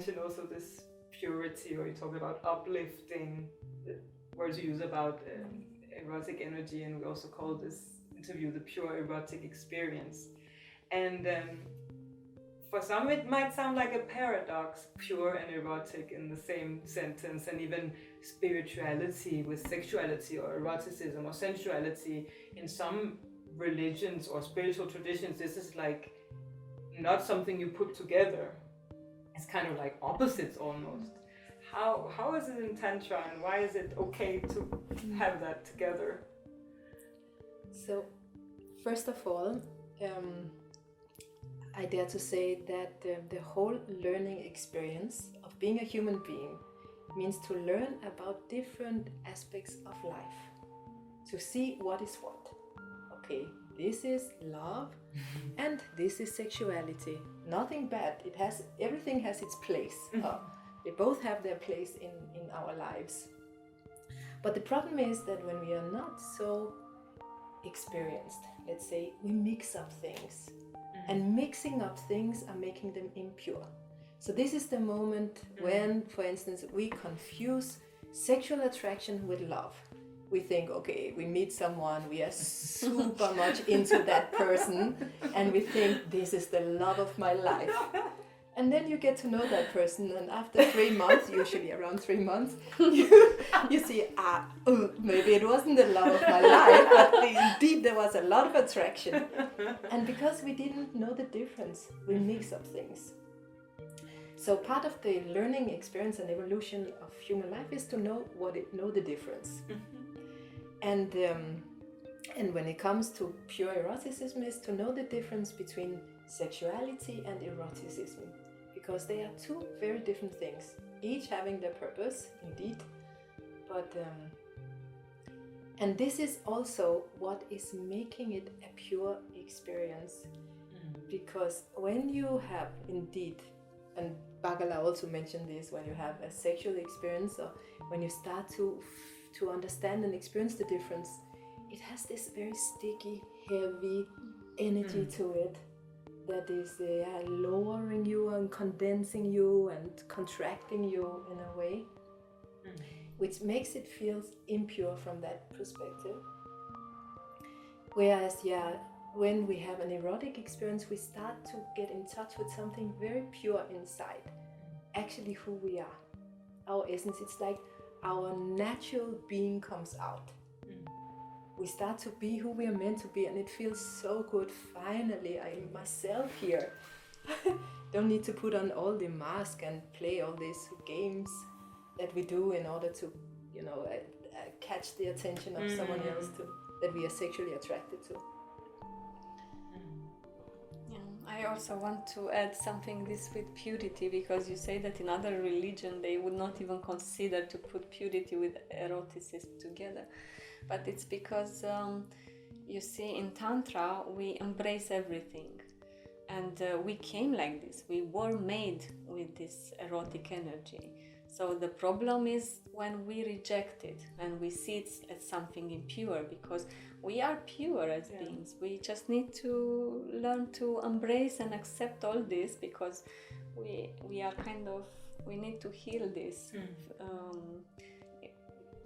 mentioned also this purity, or you talk about uplifting, the words you use about erotic energy, and we also call this interview the pure erotic experience. And for some it might sound like a paradox, pure and erotic in the same sentence, and even spirituality with sexuality, or eroticism or sensuality. In some religions or spiritual traditions, this is like not something you put together. It's kind of like opposites almost. How is it in Tantra, and why is it okay to have that together? So, first of all, I dare to say that the whole learning experience of being a human being means to learn about different aspects of life, to see what is what. Okay, this is love and this is sexuality. Nothing bad. Everything has its place. They both have their place in our lives. But the problem is that when we are not so experienced, let's say, we mix up things. And mixing up things are making them impure. So this is the moment when, for instance, we confuse sexual attraction with love. We think, okay, we meet someone, we are super much into that person, and we think this is the love of my life. And then you get to know that person, and after 3 months, usually around 3 months, you see, maybe it wasn't the love of my life, but indeed there was a lot of attraction. And because we didn't know the difference, we mix up things. So part of the learning experience and evolution of human life is to know the difference. And when it comes to pure eroticism, is to know the difference between sexuality and eroticism, because they are two very different things, each having their purpose, indeed. But and this is also what is making it a pure experience, because when you have indeed, and Bagala also mentioned this, when you have a sexual experience, or when you start to understand and experience the difference, it has this very sticky, heavy energy to it that is lowering you and condensing you and contracting you in a way, which makes it feel impure from that perspective. Whereas, when we have an erotic experience, we start to get in touch with something very pure inside, actually who we are, our essence. It's like our natural being comes out. We start to be who we are meant to be, and it feels so good. Finally, I'm myself here. Don't need to put on all the mask and play all these games that we do in order to, catch the attention of someone else that we are sexually attracted to. I also want to add something this with purity, because you say that in other religion they would not even consider to put purity with eroticism together. But it's because, you see, in Tantra we embrace everything. And we came like this. We were made with this erotic energy. So the problem is when we reject it and we see it as something impure, because we are pure as beings. We just need to learn to embrace and accept all this, because we are we need to heal this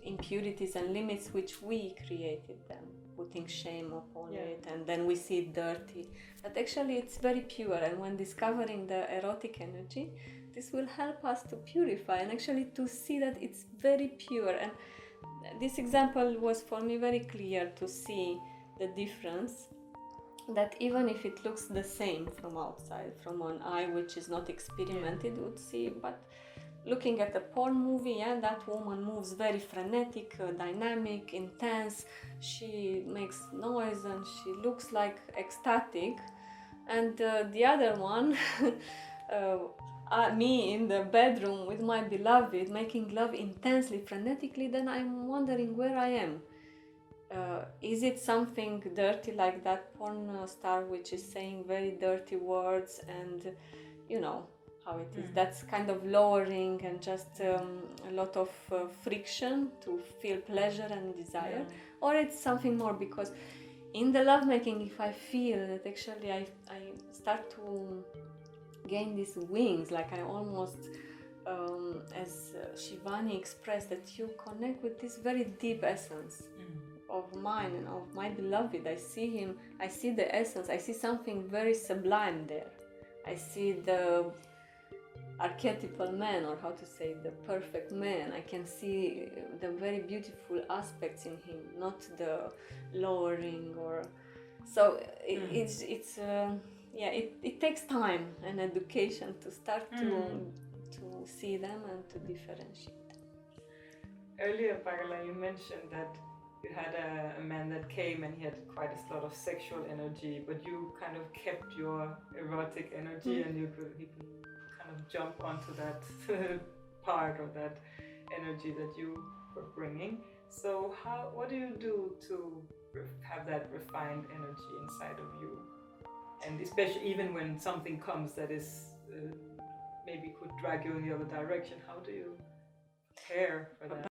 impurities and limits which we created them, putting shame upon it, and then we see it dirty. But actually it's very pure, and when discovering the erotic energy, this will help us to purify and actually to see that it's very pure. And this example was for me very clear to see the difference, that even if it looks the same from outside, from an eye which is not experimented would see, but looking at a porn movie, that woman moves very frenetic, dynamic, intense, she makes noise and she looks like ecstatic, and the other one me in the bedroom with my beloved making love intensely, frenetically, then I'm wondering where I am. Is it something dirty like that porn star which is saying very dirty words, and you know how it is, that's kind of lowering and just a lot of friction to feel pleasure and desire, or it's something more? Because in the lovemaking, if I feel that actually I start to gain these wings, like I almost, as Shivani expressed, that you connect with this very deep essence of mine and of my beloved. I see him, I see the essence, I see something very sublime there. I see the archetypal man, or how to say, the perfect man. I can see the very beautiful aspects in him, not the lowering or so. It takes time and education to start to see them and to differentiate. Earlier, Bagala, you mentioned that you had a man that came and he had quite a lot of sexual energy, but you kind of kept your erotic energy and he could kind of jump onto that part of that energy that you were bringing. So what do you do to have that refined energy inside of you? And especially even when something comes that is maybe could drag you in the other direction, how do you prepare for that?